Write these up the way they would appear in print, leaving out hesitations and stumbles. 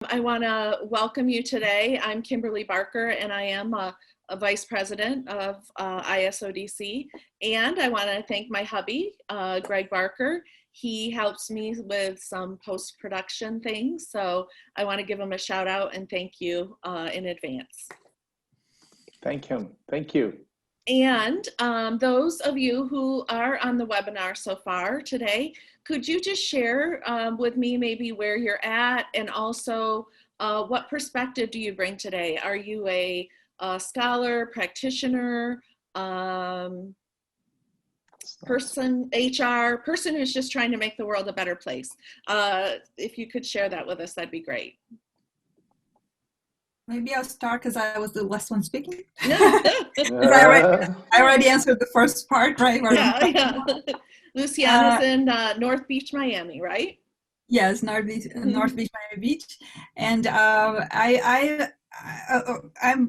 I want to welcome you today. I'm Kimberly Barker, and I am a Vice President of ISODC. And I want to thank my hubby, Greg Barker. He helps me with some post-production things, so I want to give him a shout out and thank you in advance. Thank him. Thank you. And those of you who are on the webinar so far today, could you just share with me maybe where you're at, and also what perspective do you bring today? Are you a scholar, practitioner, person, HR, person who's just trying to make the world a better place? If you could share that with us, that'd be great. Maybe I'll start because I was the last one speaking. I already answered the first part, right? Yeah. Luciana's in North Beach, Miami, right? Yes, North Beach, Miami Beach. And I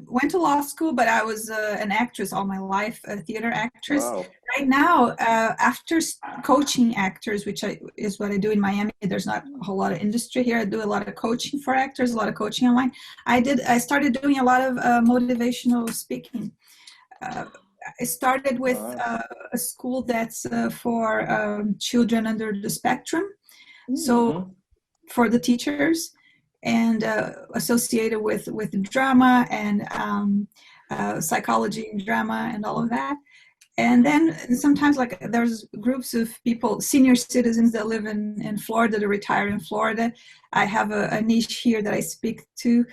went to law school, but I was an actress all my life, a theater actress. Wow. Right now, after coaching actors, which is what I do in Miami, there's not a whole lot of industry here. I do a lot of coaching for actors, a lot of coaching online. I started doing a lot of motivational speaking. I started with a school that's for children under the spectrum. So for the teachers, and associated with drama and psychology and drama and all of that. And then sometimes, like, there's groups of people, senior citizens that live in Florida, that retire in Florida. I have a niche here that I speak to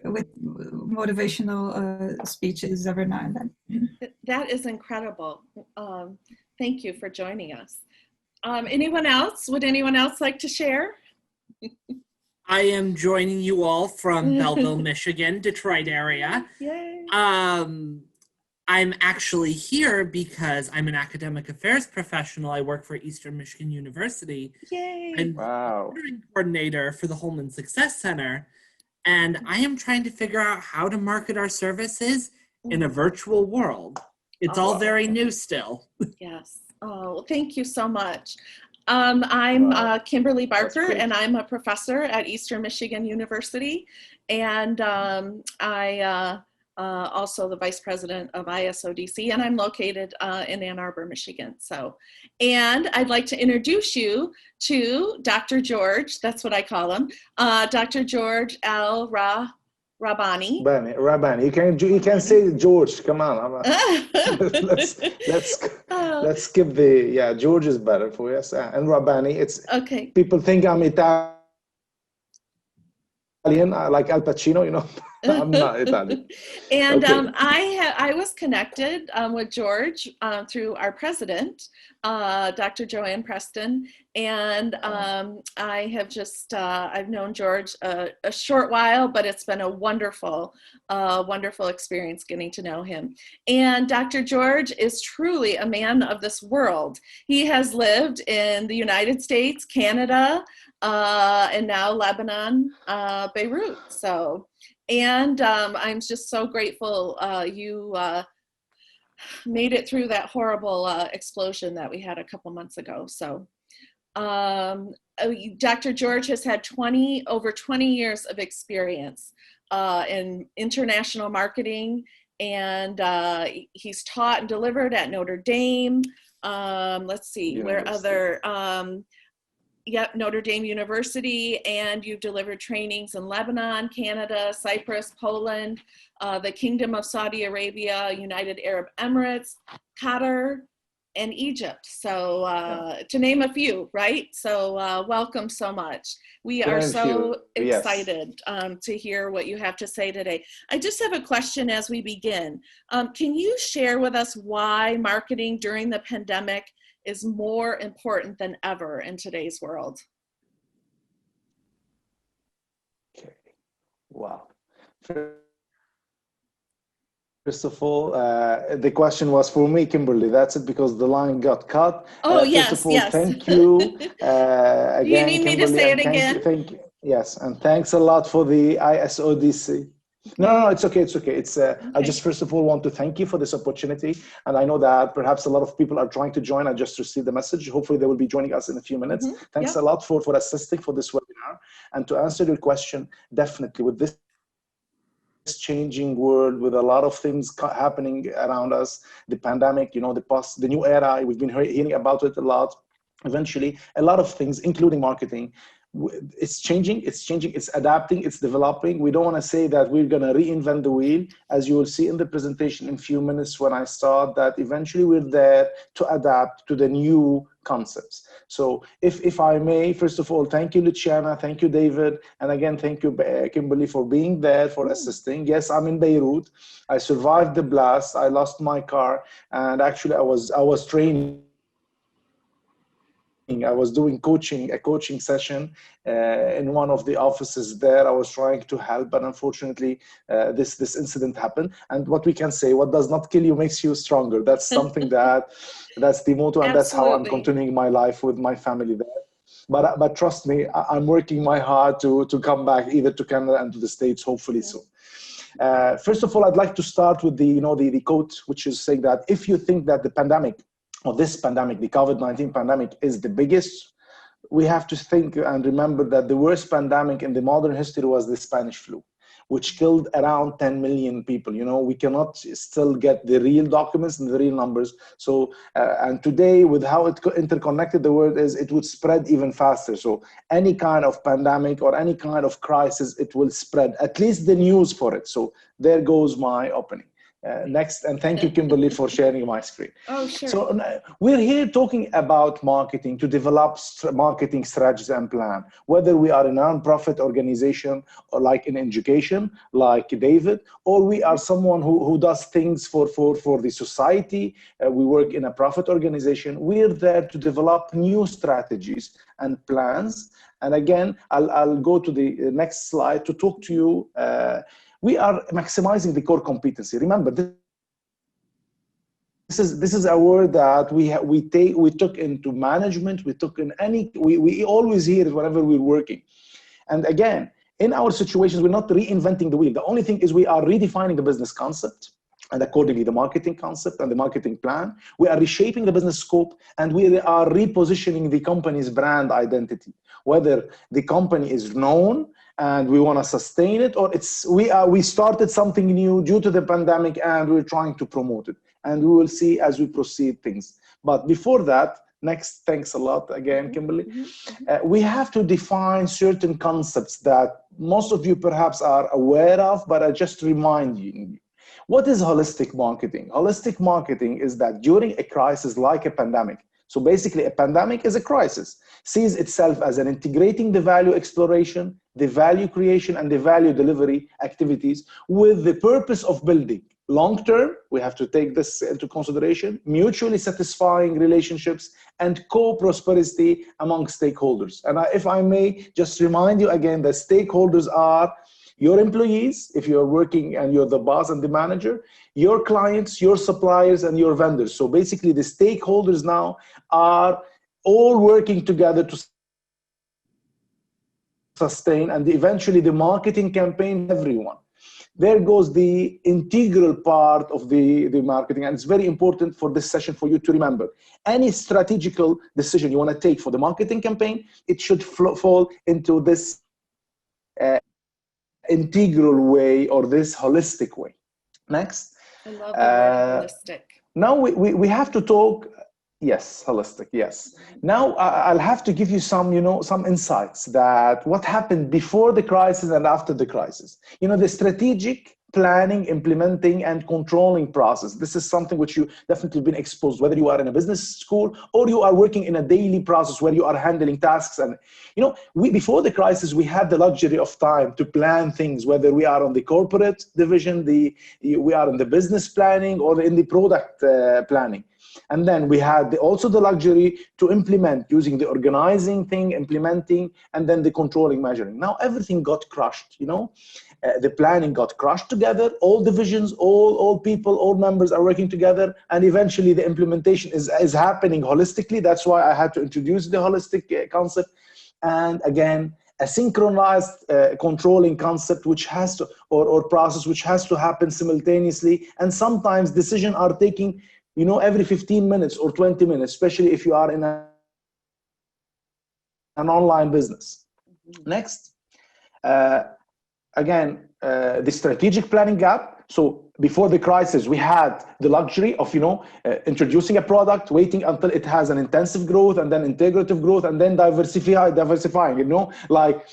with motivational speeches every now and then. That is incredible. Thank you for joining us. Anyone else? Would anyone else like to share? I am joining you all from Belleville, Michigan, Detroit area. Yay. I'm actually here because I'm an academic affairs professional. I work for Eastern Michigan University. Yay. I'm the coordinator for the Holman Success Center. And I am trying to figure out how to market our services in a virtual world. It's all very new still. Yes. Oh, thank you so much. I'm Kimberly Barker, and I'm a professor at Eastern Michigan University, and I also the vice president of ISODC, and I'm located in Ann Arbor, Michigan. So, and I'd like to introduce you to Dr. George, that's what I call him, Dr. George El-Rahbani. Rahbani. You can say George. Come on. let's skip the George is better for us. And Rahbani, it's okay. People think I'm Italian, like Al Pacino, you know. I'm not Italian. And I was connected with George through our president, Dr. Joanne Preston, and I have just I've known George a short while, but it's been a wonderful experience getting to know him. And Dr. George is truly a man of this world. He has lived in the United States, Canada, and now Lebanon, Beirut. So. And I'm just so grateful you made it through that horrible explosion that we had a couple months ago. So Dr. George has had over 20 years of experience in international marketing, and he's taught and delivered at Notre Dame. Let's see, where other... Notre Dame University, and you've delivered trainings in Lebanon, Canada, Cyprus, Poland, the Kingdom of Saudi Arabia, United Arab Emirates, Qatar, and Egypt. So to name a few, right? So welcome so much. We are so excited to hear what you have to say today. I just have a question as we begin. Can you share with us why marketing during the pandemic is more important than ever in today's world? Okay. Wow. First of all, the question was for me, Kimberly. That's it, because the line got cut. Oh, yes, first of all, thank you. Again, you need me to say it again? Thank you. Yes, and thanks a lot for the ISODC. No, it's okay. It's okay. I just first of all want to thank you for this opportunity. And I know that perhaps a lot of people are trying to join. I just received the message. Hopefully they will be joining us in a few minutes. Thanks a lot for assisting for this webinar. And to answer your question, definitely with this changing world, with a lot of things happening around us, the pandemic, the new era, we've been hearing about it a lot. Eventually, a lot of things, including marketing, it's changing, it's adapting, it's developing. We don't want to say that we're going to reinvent the wheel. As you will see in the presentation in a few minutes when I start, that eventually we're there to adapt to the new concepts. So if I may, first of all, thank you, Luciana, thank you, David, and again, thank you, Kimberly, for being there, for assisting. Yes, I'm in Beirut. I survived the blast. I lost my car, and actually I was training. I was doing a coaching session in one of the offices there. I was trying to help, but unfortunately, this incident happened. And what we can say, what does not kill you makes you stronger. That's something that's the motto, and that's how I'm continuing my life with my family there. But trust me, I'm working my heart to come back either to Canada and to the States, hopefully soon. First of all, I'd like to start with the quote, which is saying that if you think that the pandemic, or this pandemic, the COVID-19 pandemic, is the biggest, we have to think and remember that the worst pandemic in the modern history was the Spanish flu, which killed around 10 million people. We cannot still get the real documents and the real numbers. So, and today, with how interconnected the world is, it would spread even faster. So any kind of pandemic or any kind of crisis, it will spread, at least the news for it. So there goes my opening. Next, and thank you, Kimberly, for sharing my screen. Oh, sure. So we're here talking about marketing, to develop marketing strategies and plan, whether we are a non-profit organization or like in education, like David, or we are someone who does things for the society. We work in a profit organization. We're there to develop new strategies and plans. And again, I'll go to the next slide to talk to you. We are maximizing the core competency. Remember, this is a word that we took into management. We always hear it whenever we're working. And again, in our situations, we're not reinventing the wheel. The only thing is we are redefining the business concept, and accordingly the marketing concept and the marketing plan. We are reshaping the business scope, and we are repositioning the company's brand identity. Whether the company is known and we want to sustain it, or we started something new due to the pandemic and we're trying to promote it. And we will see as we proceed things. But before that, next, thanks a lot again, Kimberly. We have to define certain concepts that most of you perhaps are aware of, but I just remind you. What is holistic marketing? Holistic marketing is that during a crisis like a pandemic, so basically a pandemic is a crisis, sees itself as an integrating the value exploration, the value creation, and the value delivery activities with the purpose of building long-term, we have to take this into consideration, mutually satisfying relationships and co-prosperity among stakeholders. And if I may just remind you again, the stakeholders are your employees, if you're working and you're the boss and the manager, your clients, your suppliers, and your vendors. So basically the stakeholders now are all working together to sustain, and eventually the marketing campaign, everyone. There goes the integral part of the marketing, and it's very important for this session for you to remember. Any strategical decision you want to take for the marketing campaign, it should fall into this integral way or this holistic way. Next. I love the word holistic. Now we have to talk. Yes, holistic, yes. Now I'll have to give you some insights that what happened before the crisis and after the crisis. The strategic planning, implementing, and controlling process. This is something which you definitely been exposed, whether you are in a business school or you are working in a daily process where you are handling tasks. And before the crisis, we had the luxury of time to plan things, whether we are on the corporate division, we are in the business planning, or in the product planning. And then we had also the luxury to implement using the organizing thing, implementing, and then the controlling, measuring. Now everything got crushed, the planning got crushed together. All divisions, all people, all members are working together, and eventually the implementation is happening holistically. That's why I had to introduce the holistic concept. And again, a synchronized controlling concept which has to, or process which has to happen simultaneously. And sometimes decisions are taking, every 15 minutes or 20 minutes, especially if you are in an online business. Next. Again, the strategic planning gap. So before the crisis, we had the luxury of, introducing a product, waiting until it has an intensive growth and then integrative growth and then diversifying, like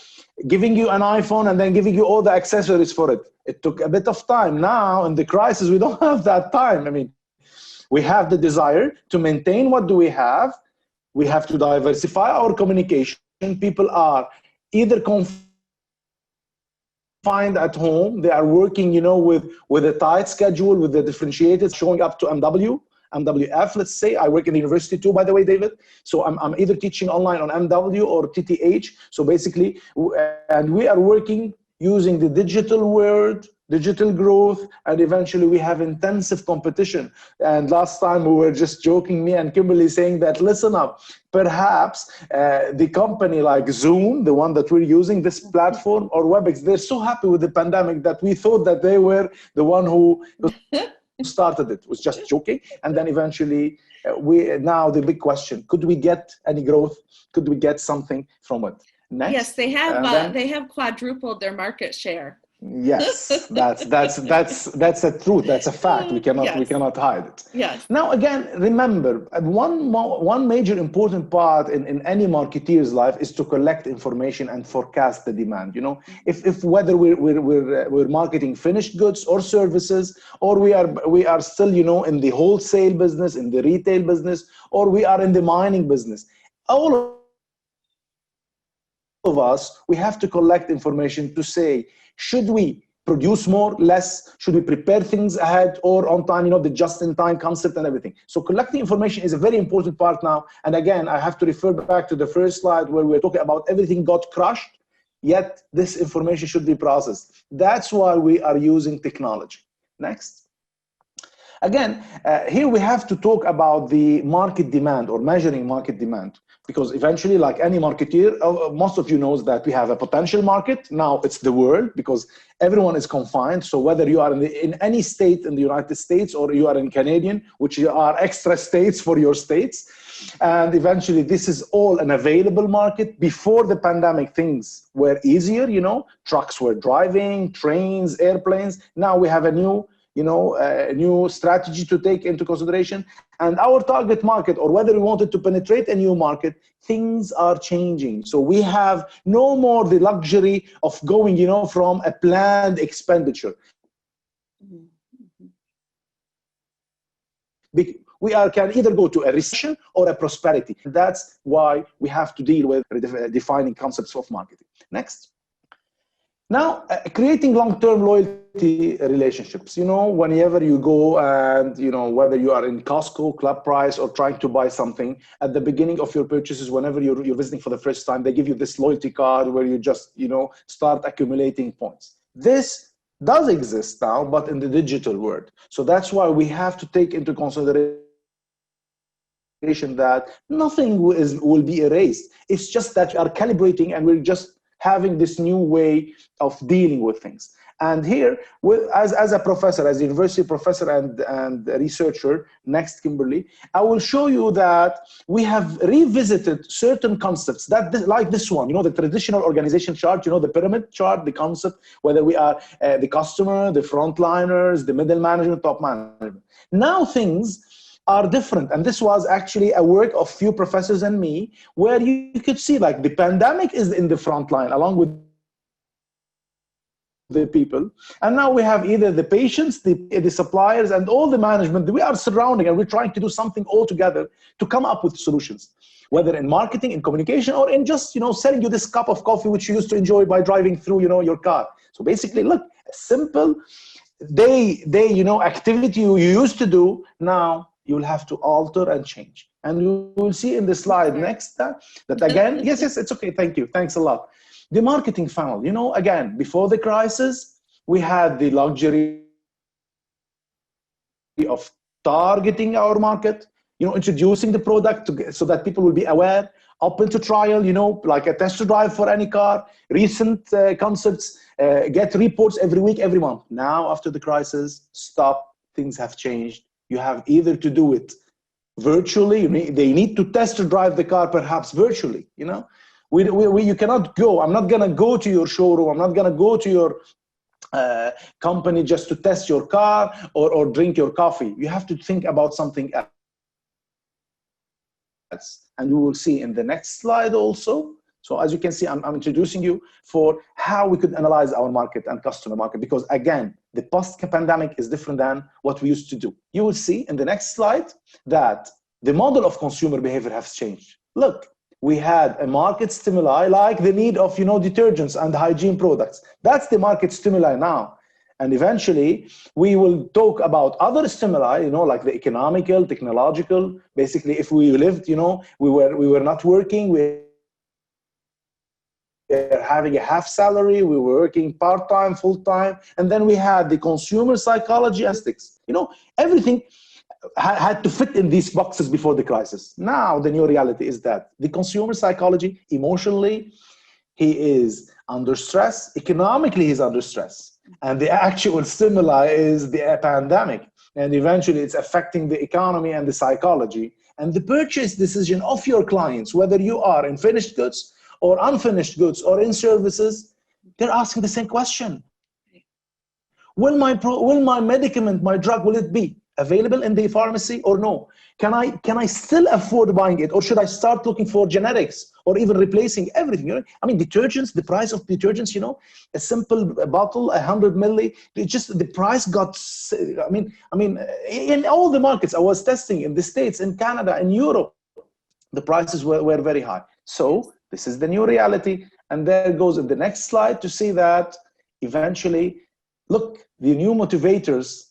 giving you an iPhone and then giving you all the accessories for it. It took a bit of time. Now in the crisis, we don't have that time. I mean, we have the desire to maintain what do we have. We have to diversify our communication. People are either confined at home, they are working, with a tight schedule, with the differentiated, showing up to MWF, let's say. I work in the university too, by the way, David. So I'm either teaching online on MW or TTH. So basically, and we are working using the digital world, digital growth, and eventually we have intensive competition. And last time we were just joking, me and Kimberly, saying that, listen up, perhaps the company like Zoom, the one that we're using, this platform, or WebEx, they're so happy with the pandemic that we thought that they were the one who started it. Was just joking. And then eventually, now the big question, could we get any growth? Could we get something from it? Next. Yes, they have quadrupled their market share. Yes, that's a truth. That's a fact. We cannot hide it. Yes. Now again, remember, one major important part in any marketeer's life is to collect information and forecast the demand. If whether we're marketing finished goods or services, or we are still in the wholesale business, in the retail business, or we are in the mining business, all of us, we have to collect information to say, should we produce more, less? Should we prepare things ahead or on time? The just-in-time concept and everything. So collecting information is a very important part now. And again, I have to refer back to the first slide where we're talking about everything got crushed, yet this information should be processed. That's why we are using technology. Next. Again, here we have to talk about the market demand or measuring market demand. Because eventually, like any marketeer, most of you knows that we have a potential market. Now it's the world, because everyone is confined. So whether you are in any state in the United States or you are in Canadian, which are extra states for your states, and eventually this is all an available market. Before the pandemic, things were easier. Trucks were driving, trains, airplanes. Now we have a new strategy to take into consideration. And our target market, or whether we wanted to penetrate a new market, things are changing. So we have no more the luxury of going, from a planned expenditure. We can either go to a recession or a prosperity. That's why we have to deal with defining concepts of marketing. Next. Now, creating long-term loyalty relationships. Whenever you go and, whether you are in Costco, Club Price, or trying to buy something, at the beginning of your purchases, whenever you're visiting for the first time, they give you this loyalty card where you just, start accumulating points. This does exist now, but in the digital world. So that's why we have to take into consideration that nothing will be erased. It's just that we are calibrating and we're just having this new way of dealing with things. And here, as a professor, as a university professor and researcher, next, Kimberly, I will show you that we have revisited certain concepts like this one, the traditional organization chart, the pyramid chart, the concept, whether we are the customer, the frontliners, the middle management, top management. Now things are different. And this was actually a work of few professors and me, where you could see like the pandemic is in the front line along with the people. And now we have either the patients, the suppliers, and all the management that we are surrounding, and we're trying to do something all together to come up with solutions, whether in marketing, in communication, or in just, selling you this cup of coffee, which you used to enjoy by driving through, your car. So basically, look, a simple day, activity you used to do, now you'll have to alter and change. And you will see in the slide next that again, yes, it's okay. Thank you. Thanks a lot. The marketing funnel, again, before the crisis, we had the luxury of targeting our market, introducing the product so that people will be aware, open to trial, like a test drive for any car, recent concepts, get reports every week, every month. Now, after the crisis, stop. Things have changed. You have either to do it virtually. They need to test drive the car, perhaps virtually. You cannot go. I'm not gonna go to your showroom. I'm not gonna go to your company just to test your car or drink your coffee. You have to think about something else. And we will see in the next slide also. So as you can see, I'm introducing you for how we could analyze our market and customer market, because again, the post-pandemic is different than what we used to do. You will see in the next slide that the model of consumer behavior has changed. Look, we had a market stimuli like the need of detergents and hygiene products. That's the market stimuli now. And eventually, we will talk about other stimuli, like the economical, technological. Basically, if we lived, we were not working, we were having a half salary, we were working part-time, full-time, and then we had the consumer psychology aspects. Everything had to fit in these boxes before the crisis. Now, the new reality is that the consumer psychology, emotionally, he is under stress, economically, he's under stress. And the actual stimuli is the pandemic. And eventually it's affecting the economy and the psychology. And the purchase decision of your clients, whether you are in finished goods or unfinished goods or in services, they're asking the same question. Will my medicament, my drug, will it be available in the pharmacy or no? Can I still afford buying it, or should I start looking for generics or even replacing everything? Detergents, the price of detergents, a simple bottle, 100 milli, the price got, in all the markets I was testing, in the States, in Canada, in Europe, the prices were very high. So this is the new reality. And there goes in the next slide to see that eventually, look, the new motivators.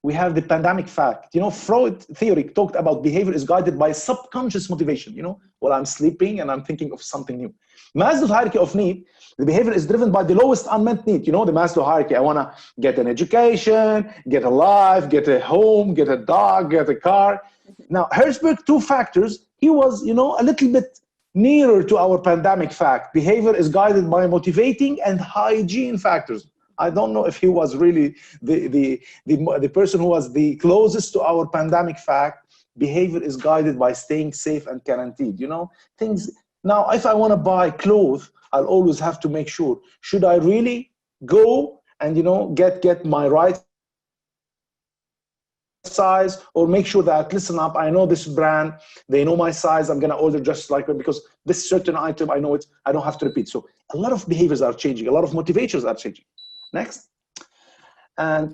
We have the pandemic fact. Freud theory talked about behavior is guided by subconscious motivation. While I'm sleeping and I'm thinking of something new. Maslow's hierarchy of need, the behavior is driven by the lowest unmet need. The Maslow hierarchy, I want to get an education, get a life, get a home, get a dog, get a car. Now, Herzberg, two factors, he was, a little bit nearer to our pandemic fact. Behavior is guided by motivating and hygiene factors. I don't know if he was really the person who was the closest to our pandemic fact. Behavior is guided by staying safe and guaranteed. Things. Now, if I want to buy clothes, I'll always have to make sure, should I really go and, get my right size, or make sure that, listen up, I know this brand, they know my size, I'm going to order just like it because this certain item, I know it, I don't have to repeat. So a lot of behaviors are changing, a lot of motivations are changing. Next. And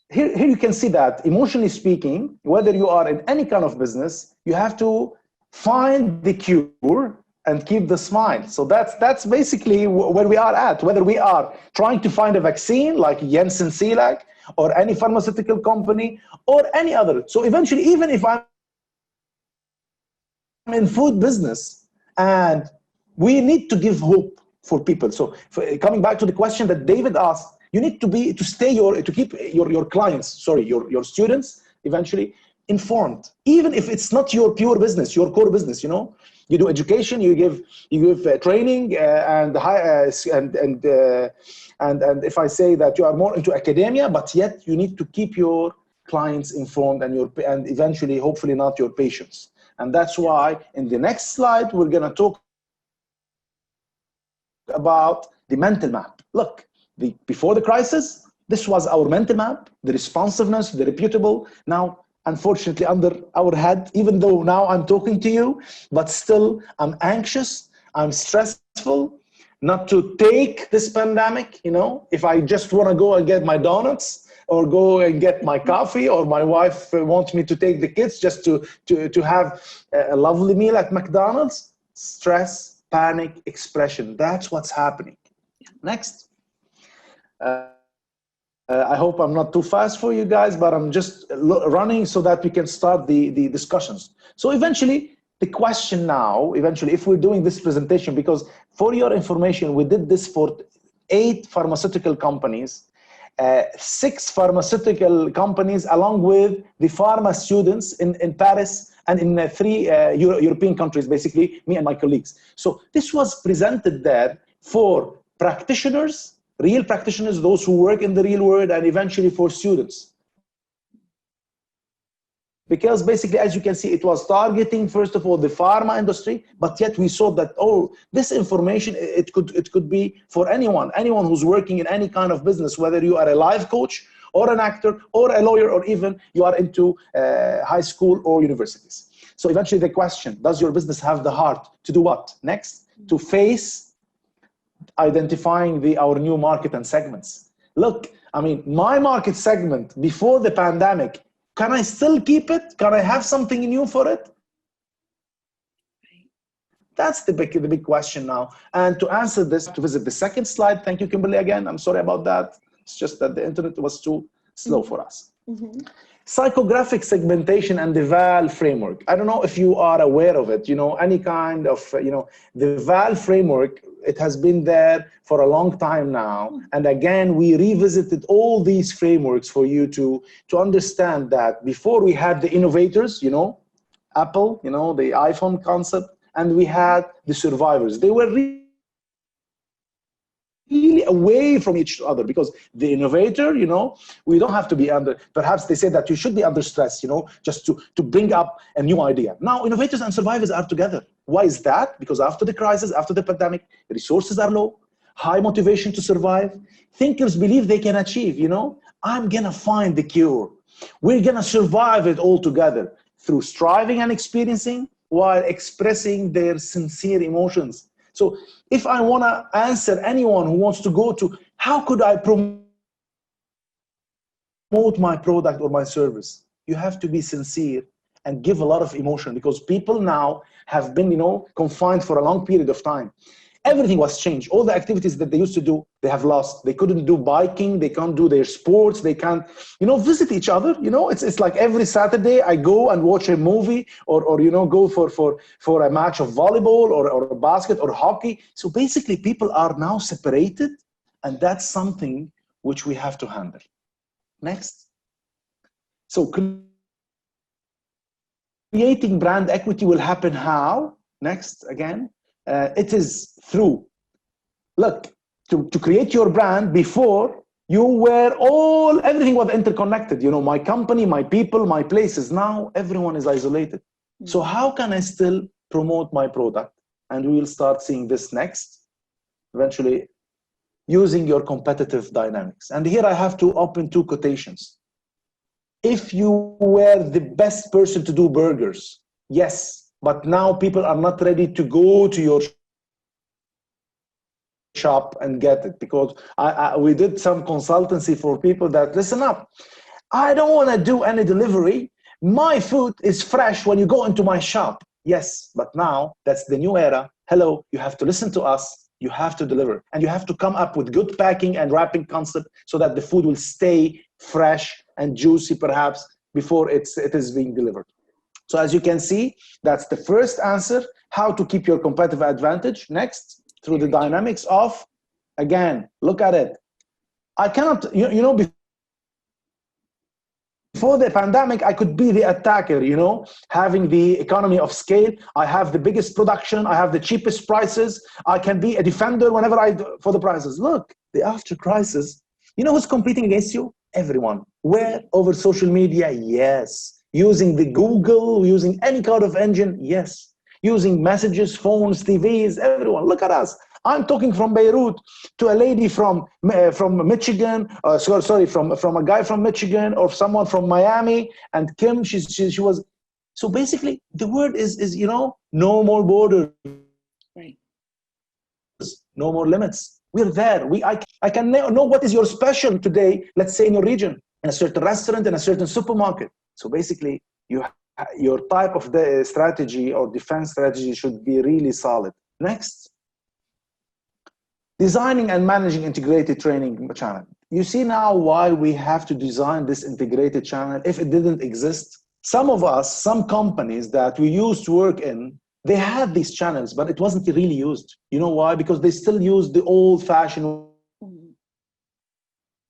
here you can see that, emotionally speaking, whether you are in any kind of business, you have to find the cure and keep the smile. So that's basically where we are at, whether we are trying to find a vaccine like Janssen Cilag or any pharmaceutical company or any other. So eventually, even if I'm in food business, and we need to give hope for people. So coming back to the question that David asked, you need to keep your clients, your students eventually informed, even if it's not your pure business, your core business. You do education, you give training, and if I say that you are more into academia, but yet you need to keep your clients informed and eventually, hopefully, not your patients. And that's why in the next slide we're going to talk about the mental map. Look, before the crisis, this was our mental map, the responsiveness, the reputable. Now, unfortunately, under our head, even though now I'm talking to you, but still I'm anxious, I'm stressful, not to take this pandemic, if I just want to go and get my donuts or go and get my coffee, or my wife wants me to take the kids just to have a lovely meal at McDonald's. Stress, panic, expression, that's what's happening. Next. I hope I'm not too fast for you guys, but I'm just running so that we can start the discussions. So eventually, the question now, if we're doing this presentation, because for your information, we did this for 8 pharmaceutical companies, 6 pharmaceutical companies, along with the pharma students in Paris and in 3 European countries, basically, me and my colleagues. So this was presented there for practitioners, real practitioners, those who work in the real world, and eventually for students. Because basically, as you can see, it was targeting, first of all, the pharma industry, but yet we saw that, oh, this information, it could be for anyone who's working in any kind of business, whether you are a life coach or an actor or a lawyer, or even you are into high school or universities. So eventually the question, does your business have the heart to do what? Next, to face identifying our new market and segments. Look, I mean, my market segment before the pandemic, can I still keep it? Can I have something new for it? That's the big question now. And to answer this, to visit the second slide. Thank you, Kimberly, again. I'm sorry about that. It's just that the internet was too slow for us. Psychographic segmentation and the VAL framework. I don't know if you are aware of it, any kind of, the VAL framework, it has been there for a long time now. And again, we revisited all these frameworks for you to understand that before we had the innovators, Apple, the iPhone concept, and we had the survivors. They were really away from each other, because the innovator, we don't have to be under, perhaps they say that you should be under stress, just to bring up a new idea. Now, innovators and survivors are together. Why is that? Because after the crisis, after the pandemic, resources are low, high motivation to survive. Thinkers believe they can achieve, I'm gonna find the cure. We're gonna survive it all together through striving and experiencing while expressing their sincere emotions. So if I want to answer anyone who wants to go to, how could I promote my product or my service? You have to be sincere and give a lot of emotion, because people now have been, confined for a long period of time. Everything was changed. All the activities that they used to do, they have lost. They couldn't do biking. They can't do their sports. They can't, visit each other. It's like every Saturday I go and watch a movie or go for a match of volleyball or basket or hockey. So basically people are now separated, and that's something which we have to handle. Next. So creating brand equity will happen how? Next, again. It is through, look, to create your brand, before you were everything was interconnected. My company, my people, my places. Now everyone is isolated. So how can I still promote my product? And we will start seeing this next, eventually, using your competitive dynamics. And here I have to open 2 quotations. If you were the best person to do burgers, yes, but now people are not ready to go to your shop and get it, because we did some consultancy for people that, listen up, I don't want to do any delivery. My food is fresh when you go into my shop. Yes, but now that's the new era. Hello, you have to listen to us. You have to deliver, and you have to come up with good packing and wrapping concept so that the food will stay fresh and juicy, perhaps, before it is being delivered. So as you can see, that's the first answer, how to keep your competitive advantage. Next, through the dynamics of, again, look at it. I cannot, before the pandemic, I could be the attacker, having the economy of scale. I have the biggest production. I have the cheapest prices. I can be a defender whenever for the prices. Look, the after crisis, who's competing against you? Everyone. Where? Over social media? Yes. Using the Google, using any kind of engine, yes. Using messages, phones, TVs, everyone. Look at us. I'm talking from Beirut to a lady from Michigan, from a guy from Michigan, or someone from Miami, and Kim, she was. So basically, the word is no more borders, Right. No more limits. We're there. I can know what is your special today, let's say in your region, in a certain restaurant, in a certain supermarket. So basically, your type of the strategy or defense strategy should be really solid. Next. Designing and managing integrated training channel. You see now why we have to design this integrated channel if it didn't exist. Some of us, some companies that we used to work in, they had these channels, but it wasn't really used. You know why? Because they still use the old-fashioned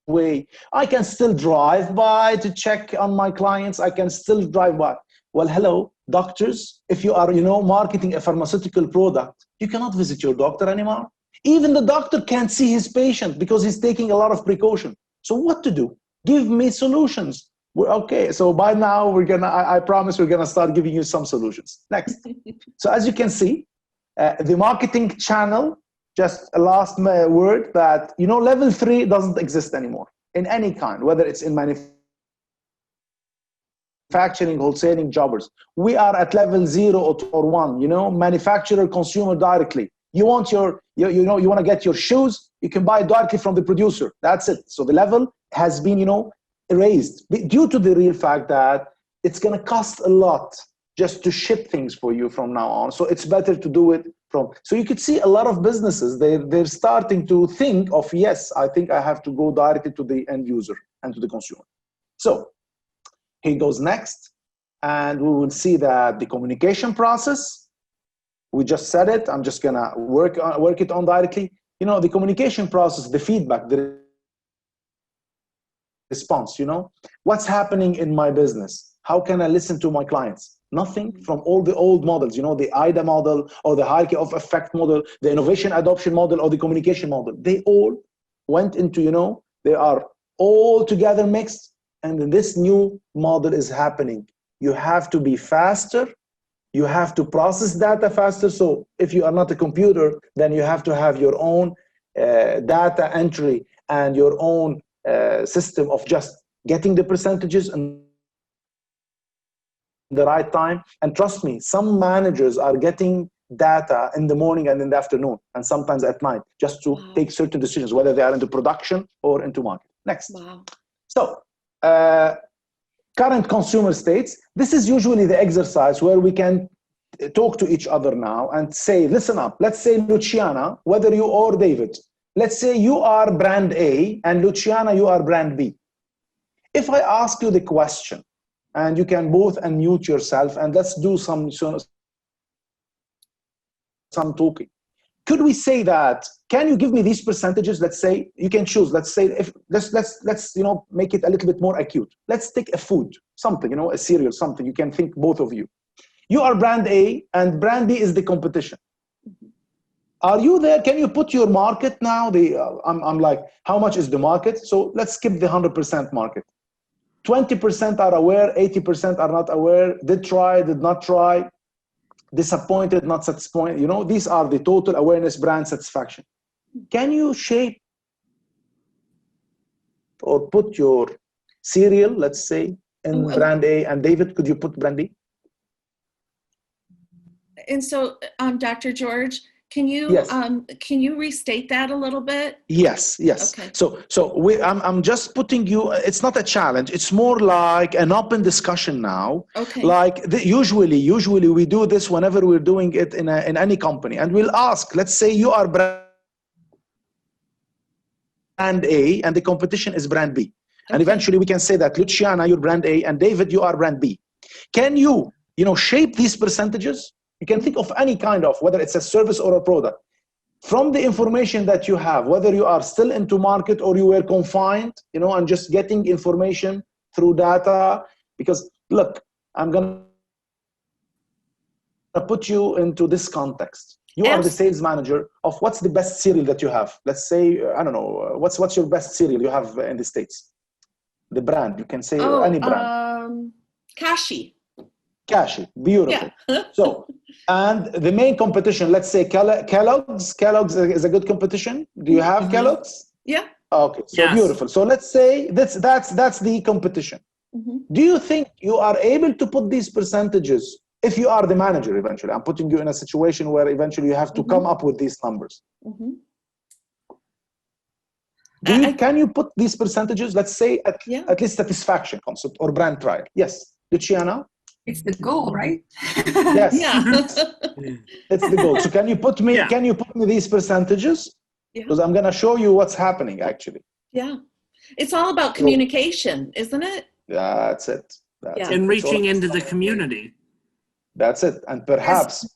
way. I can still drive by to check on my clients. I can still drive by. Well, hello, doctors. If you are, marketing a pharmaceutical product, you cannot visit your doctor anymore. Even the doctor can't see his patient because he's taking a lot of precaution. So what to do? Give me solutions. Okay, so by now I promise we're gonna start giving you some solutions. Next. So as you can see, the marketing channel, just a last word that, level 3 doesn't exist anymore in any kind, whether it's in manufacturing, wholesaling, jobbers. We are at level 0 or 1, manufacturer, consumer directly. You want you want to get your shoes, you can buy directly from the producer. That's it. So the level has been, erased due to the real fact that it's going to cost a lot just to ship things for you from now on. So it's better to do it so you could see a lot of businesses, they're starting to think of, yes, I think I have to go directly to the end user and to the consumer. So he goes next, and we will see that the communication process, we just said it, I'm just gonna work it on directly. The communication process, the feedback, the response, what's happening in my business? How can I listen to my clients? Nothing from all the old models, the IDA model or the hierarchy of effect model, the innovation adoption model or the communication model. They all went into, they are all together mixed, and then this new model is happening. You have to be faster. You have to process data faster. So if you are not a computer, then you have to have your own data entry and your own system of just getting the percentages and the right time. And trust me, some managers are getting data in the morning and in the afternoon and sometimes at night just to take certain decisions, whether they are into production or into market. Next. Wow. So current consumer states, this is usually the exercise where we can talk to each other now and say, listen up, let's say Luciana, whether you or David, let's say you are brand A and Luciana, you are brand B. If I ask you the question, and you can both unmute yourself and let's do some talking. Could we say that, can you give me these percentages? Let's say you can choose, let's say, if let's make it a little bit more acute. Let's take a food, something, a cereal, something. You can think, both of you. You are brand A and brand B is the competition. Are you there? Can you put your market now? I'm like, how much is the market? So let's skip the 100% market. 20% are aware, 80% are not aware, did try, did not try, disappointed, not satisfied. These are the total awareness, brand satisfaction. Can you shape or put your cereal, let's say, in brand A, and David, could you put brand B? And so, Dr. George, can you restate that a little bit? Yes. Okay. So I'm just putting you. It's not a challenge. It's more like an open discussion now. Okay. Like usually we do this whenever we're doing it in any company, and we'll ask. Let's say you are brand A and the competition is brand B, and eventually we can say that Luciana, you're brand A, and David, you are brand B. Can you shape these percentages? You can think of any kind of, whether it's a service or a product, from the information that you have, whether you are still into market or you were confined, and just getting information through data. Because look, I'm going to put you into this context. You are the sales manager of what's the best cereal that you have. Let's say, I don't know, what's your best cereal you have in the States? The brand, you can say any brand. Kashi. Kashi, beautiful. Yeah. So, and the main competition, let's say Kellogg's. Kellogg's is a good competition. Do you have Kellogg's? Yeah. Okay, so yes. Beautiful. So let's say that's the competition. Do you think you are able to put these percentages if you are the manager eventually? I'm putting you in a situation where eventually you have to come up with these numbers. Can you put these percentages, let's say, at least satisfaction concept or brand trial? Yes. Luciana? It's the goal, right? Yes. It's the goal. So can you put me these percentages? Because I'm going to show you what's happening actually. Yeah. It's all about communication, isn't it? That's it. And reaching into the community. That's it. And perhaps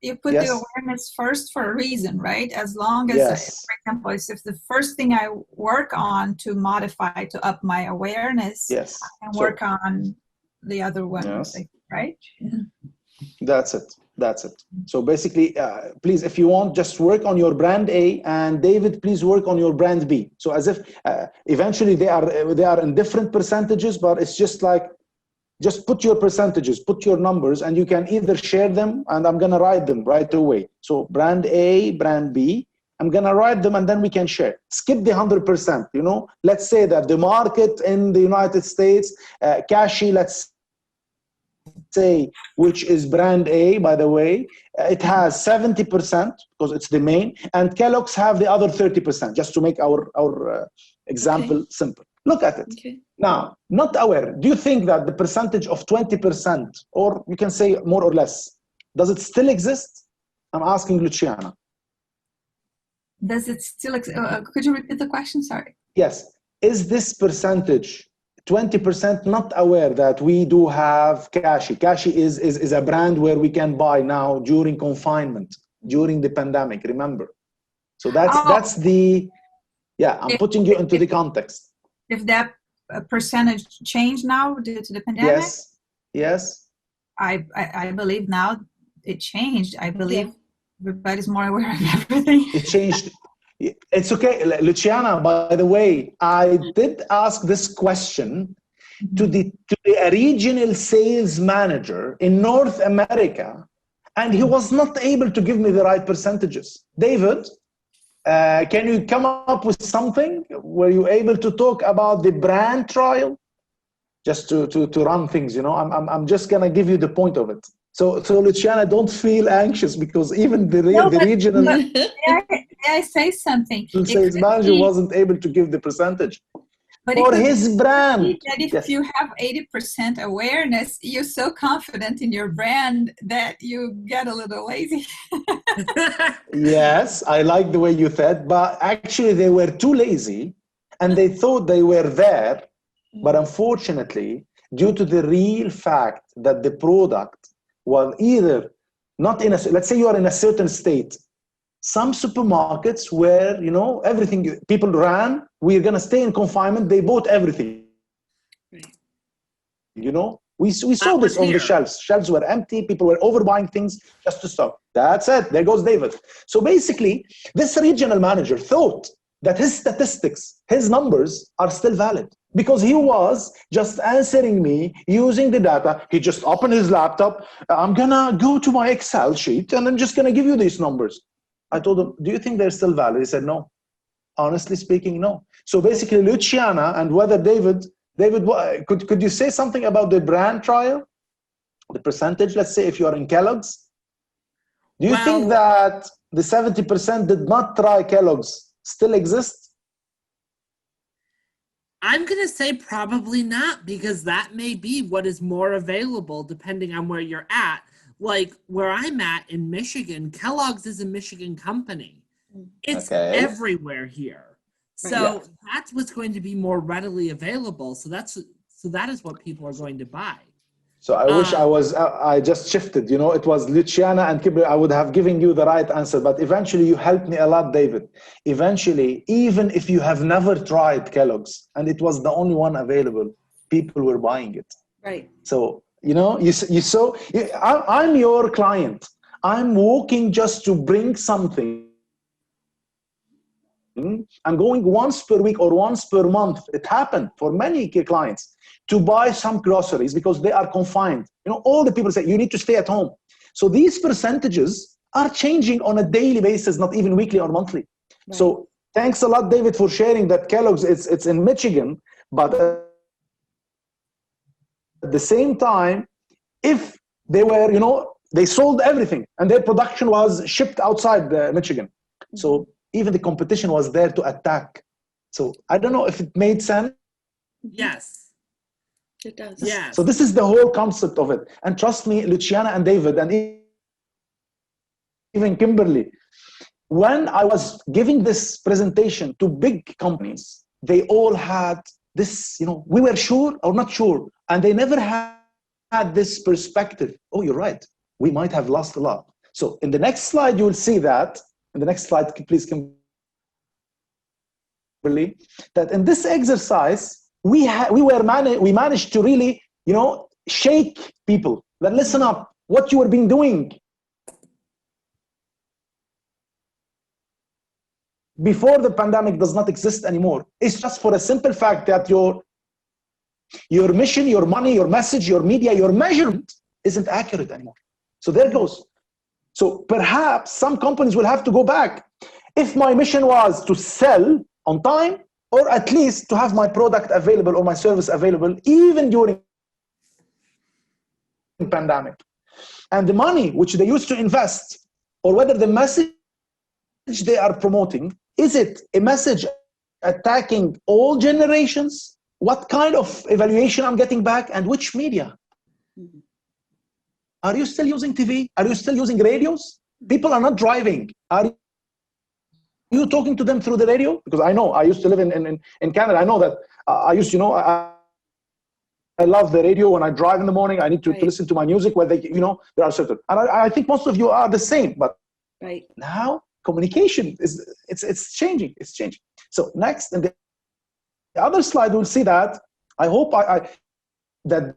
you put Yes. the awareness first for a reason, right? As long as, Yes. for example, if the first thing I work on to modify, to up my awareness, Yes. I can So, work on the other ones, yes. right? That's it. That's it. So basically, please, if you want, just work on your brand A, and David, please work on your brand B. So as if eventually they are in different percentages, but it's just like, just put your percentages, put your numbers, and you can either share them, and I'm gonna write them right away. So brand A, brand B, I'm gonna write them, and then we can share. Skip the 100%. You know, let's say that the market in the United States, Kashi, let's say, which is brand A, by the way, it has 70% because it's the main, and Kellogg's have the other 30%, just to make our example simple. Look at it. Okay. Now, not aware, do you think that the percentage of 20%, or you can say more or less, does it still exist? I'm asking Luciana. Does it still exist? Could you repeat the question? Sorry. Yes. Is this percentage 20% not aware that we do have Kashi? Kashi is a brand where we can buy now during confinement, during the pandemic, remember? So that's the, yeah, I'm putting you into the context. If that percentage changed now due to the pandemic? Yes, yes. I believe now it changed. I believe everybody's more aware of everything. It changed. It's okay. Luciana, by the way, I did ask this question to the regional sales manager in North America, and he was not able to give me the right percentages. David, can you come up with something? Were you able to talk about the brand trial? Just to run things, you know, I'm just gonna give you the point of it. So Luciana, don't feel anxious, because even the regional May I say something? sales manager wasn't able to give the percentage for his brand. That if you have 80% awareness, you're so confident in your brand that you get a little lazy. Yes, I like the way you said, but actually they were too lazy, and they thought they were there, but unfortunately, due to the real fact that the product was either not in a, let's say you are in a certain state, some supermarkets where, you know, everything, people ran, we're going to stay in confinement, they bought everything. Right. You know, we saw this on the shelves. Shelves were empty, people were overbuying things just to stock. That's it, there goes David. So basically, this regional manager thought that his statistics, his numbers are still valid, because he was just answering me using the data. He just opened his laptop. I'm gonna go to my Excel sheet and I'm just gonna give you these numbers. I told him, do you think they're still valid? He said, no. Honestly speaking, no. So basically, Luciana and whether David, could you say something about the brand trial? The percentage, let's say if you are in Kellogg's. Do you think that the 70% did not try Kellogg's still exist? I'm going to say probably not, because that may be what is more available depending on where you're at. Like where I'm at in Michigan, Kellogg's is a Michigan company. It's everywhere here. So that's what's going to be more readily available. So that is what people are going to buy. So I wish I just shifted, you know, it was Luciana and Kibir. I would have given you the right answer, but eventually you helped me a lot, David. Eventually, even if you have never tried Kellogg's and it was the only one available, people were buying it. Right. So, you know, I'm your client. I'm working just to bring something. I'm going once per week or once per month. It happened for many clients to buy some groceries because they are confined. You know, all the people say you need to stay at home. So these percentages are changing on a daily basis, not even weekly or monthly. Right. So thanks a lot, David, for sharing that Kellogg's, it's in Michigan, but at the same time, if they were, you know, they sold everything and their production was shipped outside Michigan. So even the competition was there to attack. So I don't know if it made sense. Yes. It does. Yes. So this is the whole concept of it. And trust me, Luciana and David, and even Kimberly, when I was giving this presentation to big companies, they all had this, you know, we were sure or not sure. And they never had this perspective. Oh, you're right. We might have lost a lot. So in the next slide, you will see that, in the next slide, please, Kimberly, that in this exercise, we managed to really, shake people that listen up, what you were being doing before the pandemic does not exist anymore. It's just for a simple fact that your mission, your money, your message, your media, your measurement isn't accurate anymore. So there it goes. So perhaps some companies will have to go back. If my mission was to sell on time, or at least to have my product available or my service available, even during the pandemic, and the money which they used to invest, or whether the message they are promoting, is it a message attacking all generations? What kind of evaluation I'm getting back, and which media? Are you still using TV? Are you still using radios? People are not driving. Are you talking to them through the radio? Because I know, I used to live in Canada. I know that I used to, I love the radio. When I drive in the morning, I need to listen to my music where they, there are certain, and I think most of you are the same, but now communication it's changing. It's changing. So next, in the other slide, we'll see that, I hope that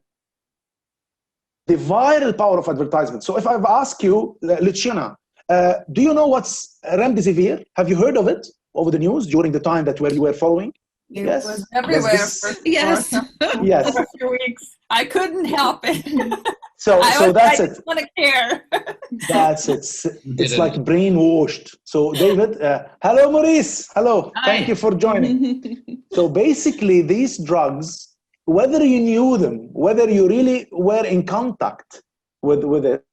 the viral power of advertisement. So if I've asked you, Luciana, do you know what's remdesivir? Have you heard of it over the news during the time that you were following? It was everywhere. Yes. Yes. For a few weeks. I couldn't help it. So that's I it. just want to care. That's it. It's like brainwashed. So David, hello Maurice. Hello. Hi. Thank you for joining. So basically these drugs, whether you knew them, whether you really were in contact with it,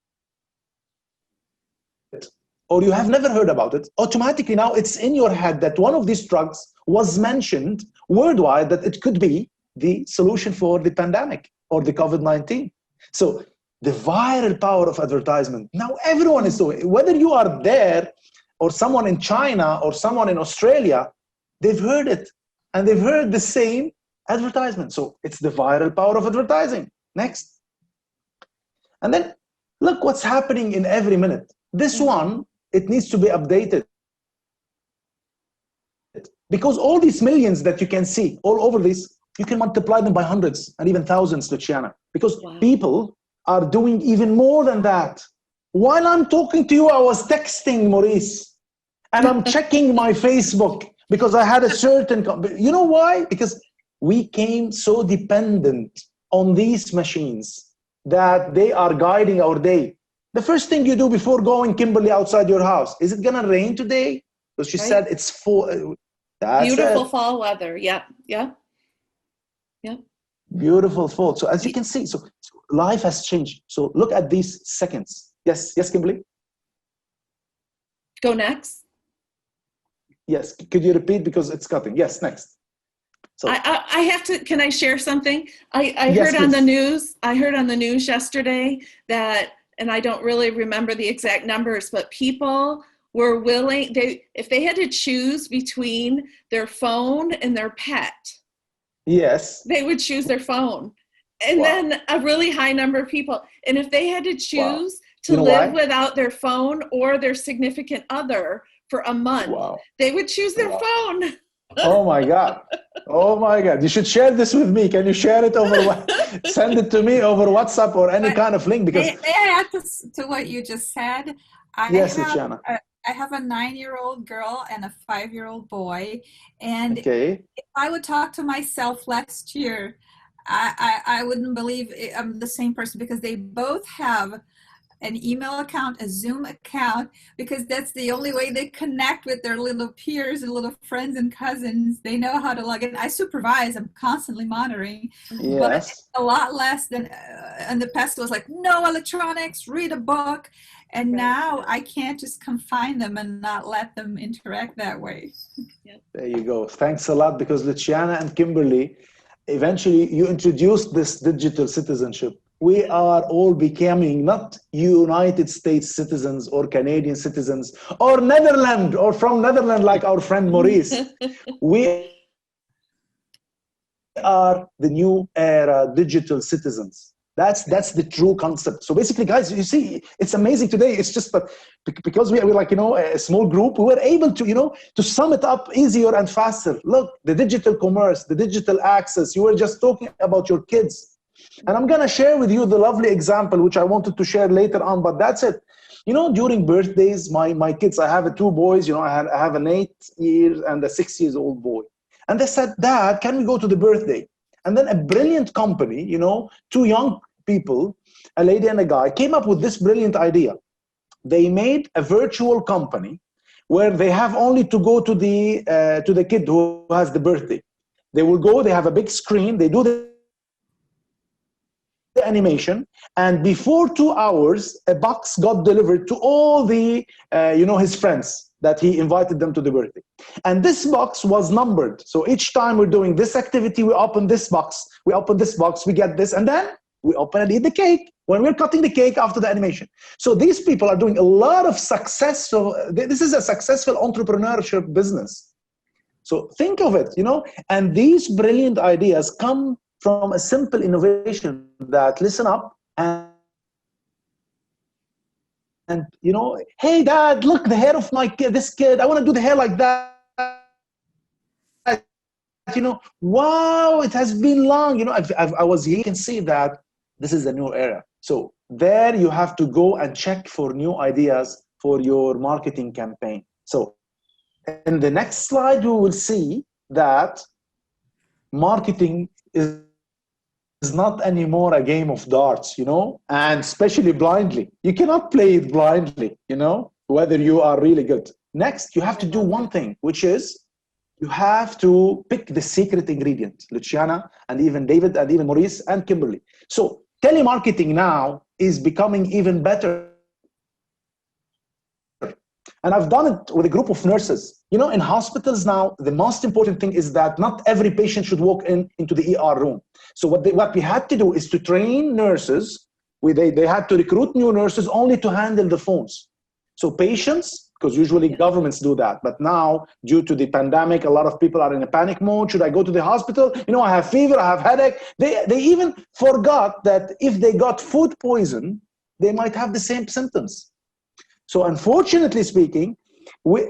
or you have never heard about it, automatically now it's in your head that one of these drugs was mentioned worldwide, that it could be the solution for the pandemic or the COVID-19. So the viral power of advertisement, now everyone is doing it. Whether you are there or someone in China or someone in Australia, they've heard it, and they've heard the same advertisement. So it's the viral power of advertising. Next. And then look what's happening in every minute. This one, it needs to be updated, because all these millions that you can see all over this, you can multiply them by hundreds and even thousands, Luciana, because people are doing even more than that. While I'm talking to you, I was texting Maurice, and I'm checking my Facebook because I had a certain, you know why? Because we came so dependent on these machines that they are guiding our day. The first thing you do before going, Kimberly, outside your house, is it gonna rain today? Because she said it's full. Beautiful fall weather. Yep. Beautiful fall. So as you can see, so life has changed. So look at these seconds. Yes, Kimberly? Go next. Yes, could you repeat, because it's cutting? Yes, next. So I have to, can I share something? I Yes, heard on please. the news, yesterday that, and I don't really remember the exact numbers, but people were willing, if they had to choose between their phone and their pet, yes, they would choose their phone. And then a really high number of people. And if they had to choose to live without their phone or their significant other for a month, they would choose their phone. Oh my God. Oh my God. You should share this with me. Can you share it over, send it to me over WhatsApp or any kind of link? Because may I add to what you just said? Yes, Luciana. I have a 9-year-old girl and a 5-year-old boy. And if I would talk to myself last year, I wouldn't believe I'm the same person, because they both have an email account, a Zoom account, because that's the only way they connect with their little peers and little friends and cousins. They know how to log in. I supervise, I'm constantly monitoring, but it's a lot less than in the past. It was like, no electronics, read a book. And now I can't just confine them and not let them interact that way. There you go. Thanks a lot, because Luciana and Kimberly, eventually you introduced this digital citizenship. We are all becoming not United States citizens or Canadian citizens or Netherlands or from Netherlands like our friend Maurice. We are the new era digital citizens. That's the true concept. So basically, guys, you see, it's amazing today. It's just that because we're like, a small group, we were able to, to sum it up easier and faster. Look, the digital commerce, the digital access, you were just talking about your kids. And I'm going to share with you the lovely example, which I wanted to share later on, but that's it. During birthdays, my kids, I have 2 boys, I have an 8-year and a 6-year-old boy. And they said, Dad, can we go to the birthday? And then a brilliant company, 2 young people, a lady and a guy, came up with this brilliant idea. They made a virtual company where they have only to go to the kid who has the birthday. They will go, they have a big screen, they do the animation, and before 2 hours, a box got delivered to all the, his friends that he invited them to the birthday. And this box was numbered. So each time we're doing this activity, we open this box, we get this, and then we open and eat the cake when we're cutting the cake after the animation. So these people are doing a lot of successful, this is a successful entrepreneurship business. So think of it, and these brilliant ideas come from a simple innovation that listen up and hey Dad, look, the hair of my kid, this kid, I want to do the hair like that. Wow, it has been long. I was here, you can see that this is a new era. So there you have to go and check for new ideas for your marketing campaign. So in the next slide, you will see that marketing is not anymore a game of darts, and especially blindly. You cannot play it blindly, whether you are really good. Next, you have to do one thing, which is you have to pick the secret ingredient, Luciana, and even David, and even Maurice, and Kimberly. So telemarketing now is becoming even better. And I've done it with a group of nurses. In hospitals now, the most important thing is that not every patient should walk into the ER room. So what we had to do is to train nurses. They had to recruit new nurses only to handle the phones. So patients, because usually governments do that, but now due to the pandemic, a lot of people are in a panic mode. Should I go to the hospital? I have fever, I have headache. They even forgot that if they got food poison, they might have the same symptoms. So unfortunately speaking, we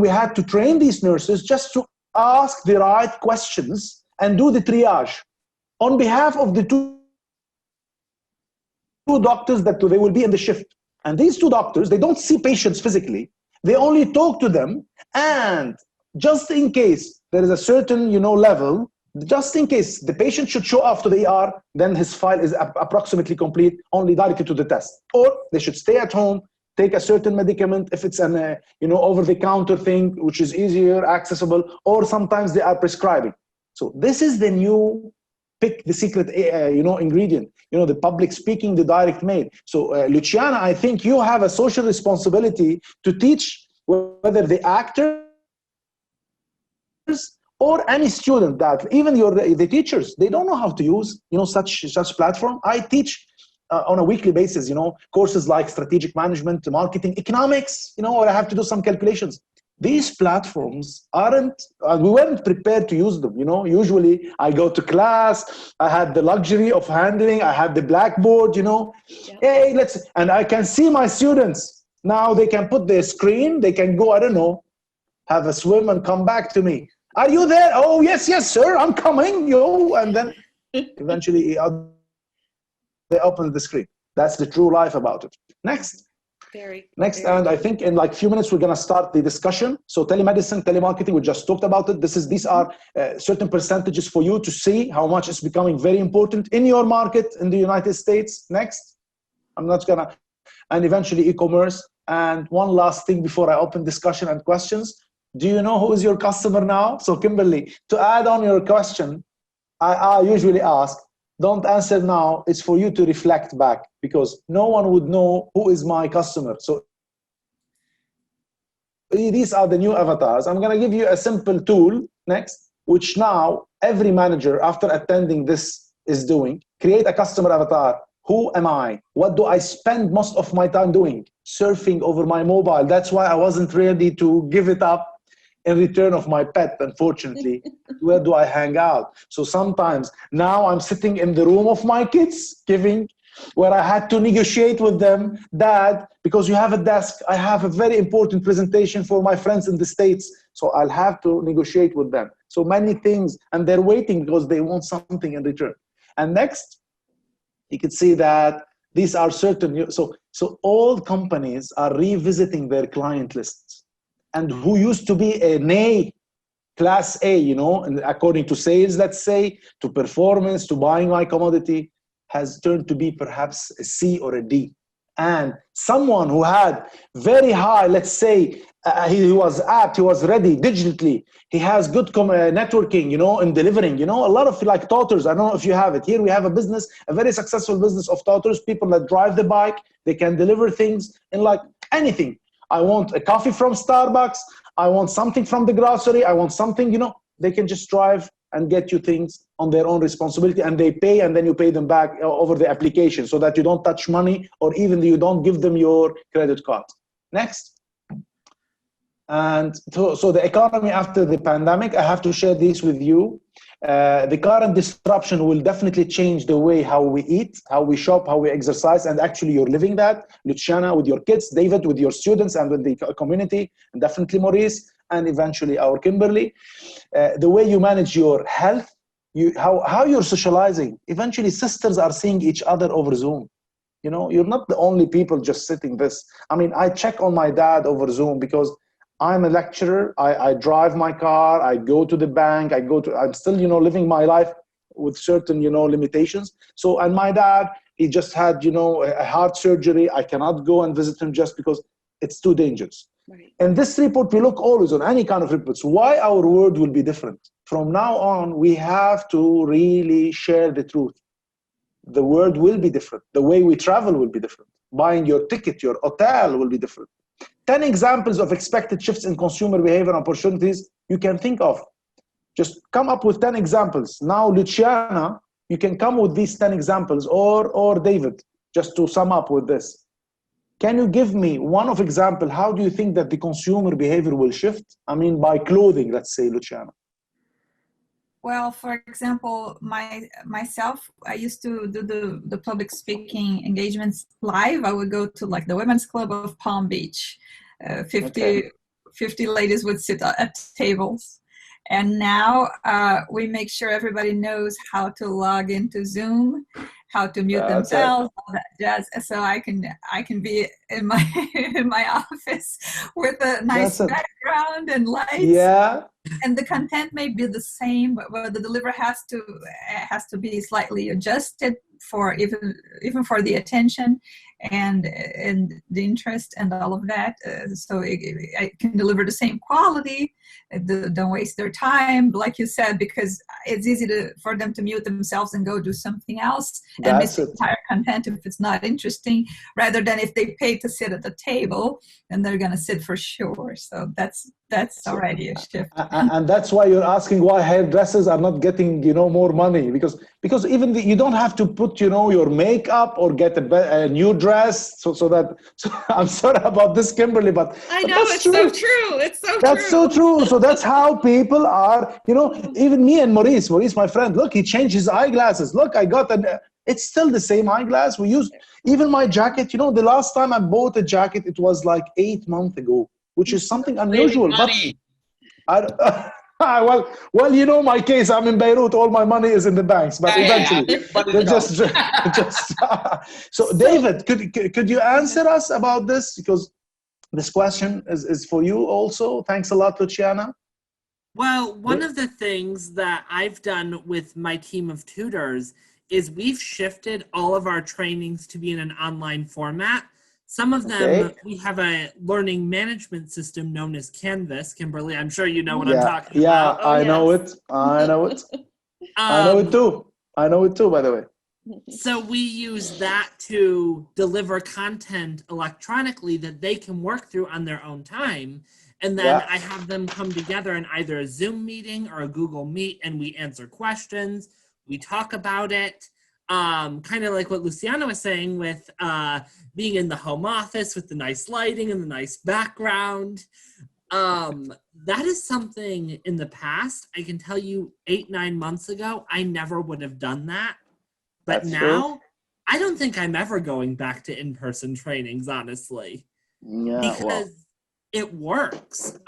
had to train these nurses just to ask the right questions and do the triage on behalf of the two doctors that they will be in the shift. And these 2 doctors, they don't see patients physically. They only talk to them. And just in case there is a certain, level, just in case the patient should show up to the ER, then his file is approximately complete, only directed to the test. Or they should stay at home, take a certain medicament if it's an over-the-counter thing, which is easier, accessible, or sometimes they are prescribing. So this is the new pick the secret, ingredient, the public speaking, the direct mail. So Luciana, I think you have a social responsibility to teach whether the actors or any student that even the teachers, they don't know how to use, such platform. I teach on a weekly basis, courses like strategic management, marketing, economics, or I have to do some calculations. These platforms we weren't prepared to use them. Usually I go to class, I had the luxury of handling, I had the blackboard, hey, and I can see my students. Now they can put their screen, they can go, I don't know, have a swim and come back to me. Are you there? Oh, yes, sir, I'm coming, and then eventually they open the screen. That's the true life about it. Next. And I think in like a few minutes, we're going to start the discussion. So telemedicine, telemarketing, we just talked about it. These are certain percentages for you to see how much it's becoming very important in your market in the United States. Next. And eventually e-commerce. And one last thing before I open discussion and questions. Do you know who is your customer now? So Kimberly, to add on your question, I usually ask, don't answer now. It's for you to reflect back because no one would know who is my customer. So these are the new avatars. I'm going to give you a simple tool next, which now every manager after attending this is doing. Create a customer avatar. Who am I? What do I spend most of my time doing? Surfing over my mobile. That's why I wasn't ready to give it up. in return of my pet, unfortunately. Where do I hang out? So sometimes now I'm sitting in the room of my kids where I had to negotiate with them, Dad, because you have a desk, I have a very important presentation for my friends in the States, so I'll have to negotiate with them. So many things, and they're waiting because they want something in return. And next, you can see that these are certain, so all companies are revisiting their client lists. And who used to be an A, class A, you know, and according to sales, let's say, to performance, to buying my commodity, has turned to be perhaps a C or a D. And someone who had very high, let's say, he was apt, he was ready digitally, he has good networking, you know, in delivering, you know, a lot of like tutors. I don't know if you have it. Here we have a business, a very successful business of tutors, people that drive the bike, they can deliver things in like anything. I want a coffee from Starbucks, I want something from the grocery, I want something, you know, they can just drive and get you things on their own responsibility, and they pay, and then you pay them back over the application so that you don't touch money, or even you don't give them your credit card. Next. And so the economy after the pandemic, I have to share this with you. The current disruption will definitely change the way how we eat, how we shop, how we exercise, and actually you're living that. Luciana with your kids, David with your students and with the community, and definitely Maurice, and eventually our Kimberly. The way you manage your health, how you're socializing. Eventually sisters are seeing each other over Zoom. You know, you're not the only people just sitting this. I mean, I check on my dad over Zoom because I'm a lecturer. I drive my car, I go to the bank, I'm still, you know, living my life with certain, you know, limitations. So, and my dad, he just had, you know, a heart surgery. I cannot go and visit him just because it's too dangerous. Right. In this report, we look always on any kind of reports, why our world will be different. From now on, we have to really share the truth. The world will be different. The way we travel will be different. Buying your ticket, your hotel will be different. 10 examples of expected shifts in consumer behavior and opportunities you can think of. Just come up with 10 examples. Now, Luciana, you can come with these 10 examples, or David, just to sum up with this. Can you give me one of example? How do you think that the consumer behavior will shift? I mean, by clothing, let's say, Luciana. Well, for example, myself, I used to do the public speaking engagements live. I would go to like the Women's Club of Palm Beach. 50 ladies would sit at tables. And now we make sure everybody knows how to log into Zoom, how to mute themselves, all that jazz. So I can be in my office with a nice background and lights. Yeah. And the content may be the same, but the delivery has to be slightly adjusted for even for the attention and the interest and all of that. So I can deliver the same quality. Don't waste their time, like you said, because it's easy for them to mute themselves and go do something else and miss the entire content if it's not interesting, rather than if they pay to sit at the table, and they're going to sit for sure. So that's already a shift. And that's why you're asking why hairdressers are not getting, you know, more money, because even you don't have to put, you know, your makeup or get a new dress. So I'm sorry about this, Kimberly, but I know it's true. So true. It's so that's true. So true. So that's how people are, you know, even me and Maurice, my friend, look, he changed his eyeglasses. Look, I got it's still the same eyeglass we use. Even my jacket, you know, the last time I bought a jacket, it was like 8 months ago, which is something unusual. But well, you know my case. I'm in Beirut. All my money is in the banks. But eventually, So, David, could you answer us about this? Because this question is for you also. Thanks a lot, Luciana. Well, one of the things that I've done with my team of tutors is we've shifted all of our trainings to be in an online format. Some of them, we have a learning management system known as Canvas. Kimberly, I'm sure you know what I'm talking about. I know it. I know it. I know it too. I know it too, by the way. So we use that to deliver content electronically that they can work through on their own time. And then I have them come together in either a Zoom meeting or a Google Meet, and we answer questions. We talk about it. Kind of like what Luciana was saying with being in the home office with the nice lighting and the nice background. That is something in the past, I can tell you 8-9 months ago, I never would have done that. But That's now, true. I don't think I'm ever going back to in-person trainings, honestly. Yeah, Because well, it works.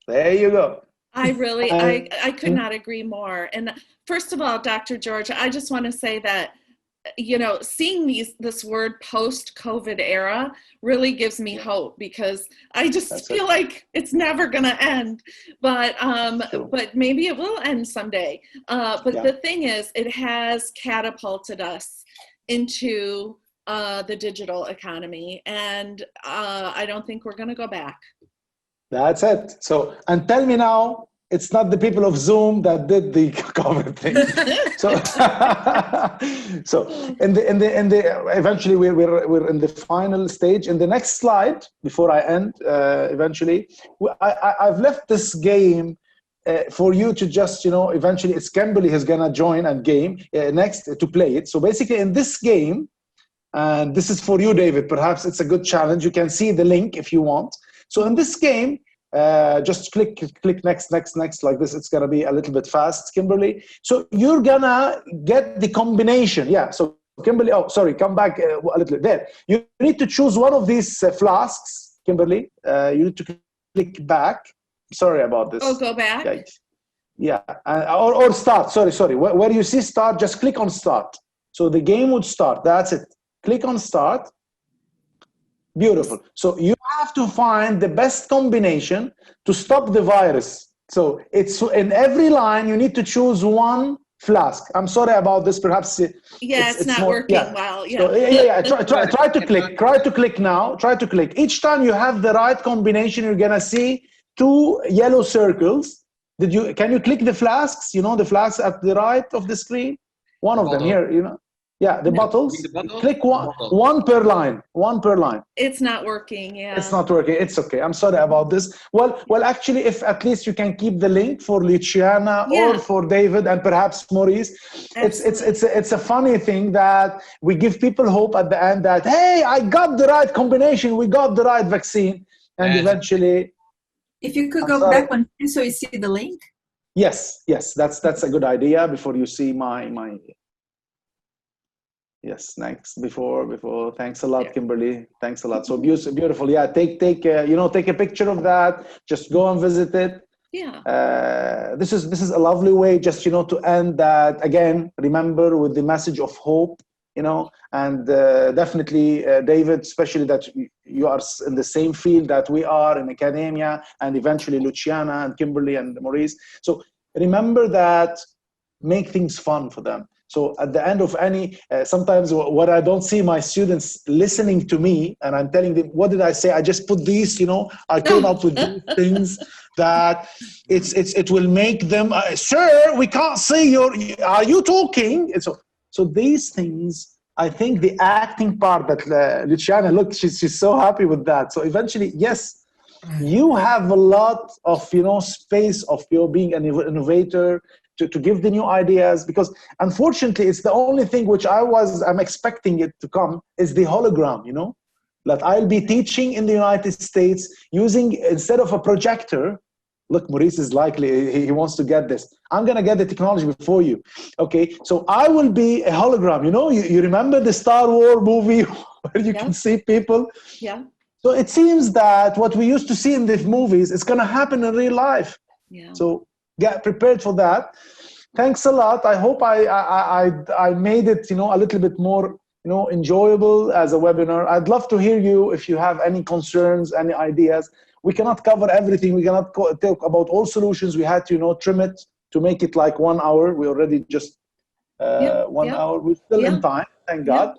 there you go. I could not agree more. And first of all, Dr. George, I just want to say that, you know, seeing this word post-COVID era really gives me hope, because I just feel like it's never going to end. But maybe it will end someday. But the thing is, it has catapulted us into the digital economy, and I don't think we're going to go back. That's it. So, and tell me now, it's not the people of Zoom that did the COVID thing. So, eventually we're in the final stage. In the next slide, before I end, eventually, I've left this game for you to just, you know, eventually it's Kimberly who's gonna join and game next to play it. So basically, in this game, and this is for you, David. Perhaps it's a good challenge. You can see the link if you want. So in this game, just click next like this. It's gonna be a little bit fast, Kimberly. So you're gonna get the combination. Yeah. So Kimberly, oh sorry, come back a little bit there. You need to choose one of these flasks, Kimberly. You need to click back. Sorry about this. Oh, go back. Yeah. Or start. Sorry. Where you see start, just click on start. So the game would start. That's it. Click on start. Beautiful. So you have to find the best combination to stop the virus. So it's in every line, you need to choose one flask. I'm sorry about this. Perhaps it's not working well. Yeah. So, try to click. Try to click now. Try to click. Each time you have the right combination, you're gonna see 2 yellow circles. Can you click the flasks? You know, the flasks at the right of the screen. One of them here. You know. Yeah, the bottles. Click one per line. One per line. It's not working. Yeah. It's not working. It's okay. I'm sorry about this. Well, actually, if at least you can keep the link for Luciana or for David and perhaps Maurice. It's a funny thing that we give people hope at the end that, hey, I got the right combination. We got the right vaccine, and eventually. If you could go back one so you see the link. Yes. That's a good idea. Before you see my. Yes, next, before. Thanks a lot, Kimberly. Thanks a lot. So beautiful. Yeah, take a picture of that. Just go and visit it. Yeah. This is a lovely way, just, to end that again. Remember, with the message of hope, and definitely, David, especially that you are in the same field that we are in academia, and eventually Luciana and Kimberly and Maurice. So remember that, make things fun for them. So at the end of sometimes what I don't see my students listening to me, and I'm telling them, what did I say? I just put these, I came up with these things that it will make them, sir, we can't see are you talking? And so these things, I think the acting part that Luciana, look, she's so happy with that. So eventually, yes, you have a lot of, space of being an innovator, to give the new ideas, because unfortunately it's the only thing which I'm expecting it to come is the hologram, that I'll be teaching in the United States using, instead of a projector. Look, Maurice is likely, he wants to get this. I'm going to get the technology before you. Okay, so I will be a hologram. You remember the Star Wars movie where you can see people? Yeah. So it seems that what we used to see in the movies is going to happen in real life. Yeah. So get prepared for that. Thanks a lot. I hope I made it, a little bit more, enjoyable as a webinar. I'd love to hear you if you have any concerns, any ideas. We cannot cover everything. We cannot talk about all solutions. We had to, trim it to make it like 1 hour. We already just 1 hour. We're still in time, thank God.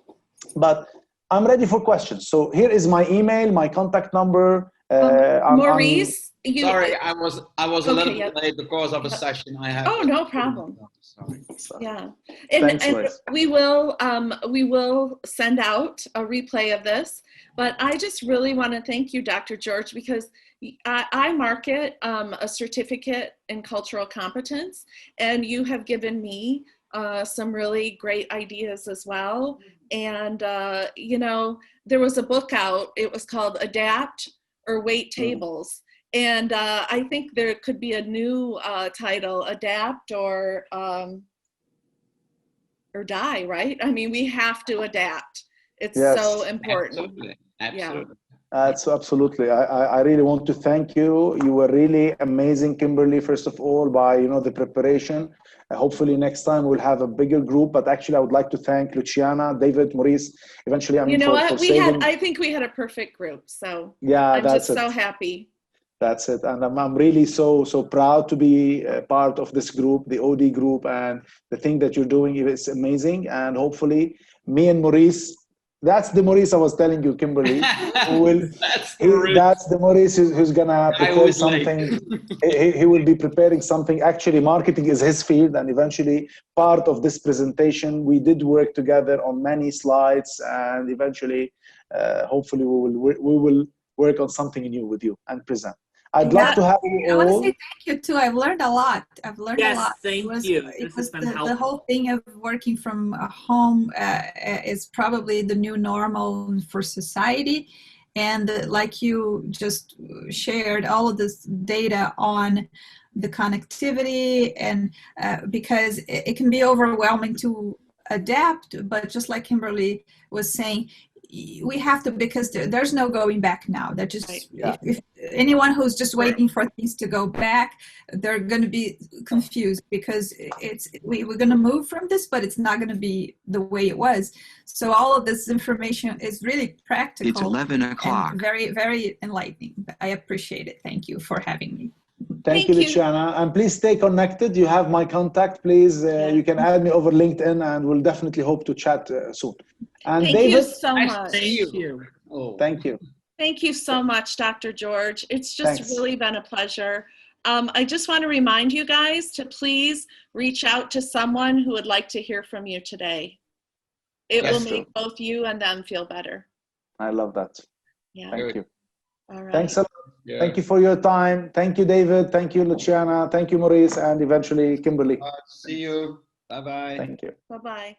But I'm ready for questions. So here is my email, my contact number. Maurice. Sorry, I was a little bit late because of a session I had. Oh, no problem. Sorry. Yeah, and we will send out a replay of this. But I just really want to thank you, Dr. George, because I market a certificate in cultural competence, and you have given me some really great ideas as well. And there was a book out. It was called Adapt or wait tables. And I think there could be a new title, adapt or die, right? I mean, we have to adapt. It's so important. Absolutely. Absolutely. Absolutely. I really want to thank you. You were really amazing, Kimberly, first of all, by, you know, the preparation. Hopefully next time we'll have a bigger group, but actually I would like to thank Luciana, David, Maurice, eventually. I mean, you know what? I think we had a perfect group. So yeah, I'm just so happy. That's it. And I'm really so proud to be a part of this group, the OD group, and the thing that you're doing is amazing. And hopefully me and Maurice, that's the Maurice I was telling you, Kimberly. That's the Maurice who's gonna prepare something. he will be preparing something. Actually, marketing is his field, and eventually part of this presentation, we did work together on many slides, and eventually, hopefully we will work on something new with you and present. I'd love to have you all. I want to say thank you too. I've learned a lot. I've learned a lot. Thank you. It was the whole thing of working from home is probably the new normal for society. And like you just shared all of this data on the connectivity, and because it can be overwhelming to adapt, but just like Kimberly was saying, we have to, because there's no going back now. That just if anyone who's just waiting for things to go back, they're going to be confused, because we're going to move from this, but it's not going to be the way it was. So all of this information is really practical. It's 11 o'clock. Very, very enlightening. I appreciate it. Thank you for having me. Thank you, Luciana. And please stay connected. You have my contact. Please, you can add me over LinkedIn, and we'll definitely hope to chat soon. And thank David, you so much. Thank you. Oh. Thank you. Thank you so much, Dr. George. It's just really been a pleasure. I just want to remind you guys to please reach out to someone who would like to hear from you today. It will make both you and them feel better. I love that. Yeah. Thank you. All right. Thanks a lot. Yeah. Thank you for your time. Thank you, David. Thank you, Luciana. Thank you, Maurice, and eventually Kimberly. See you. Bye-bye. Thank you. Bye-bye.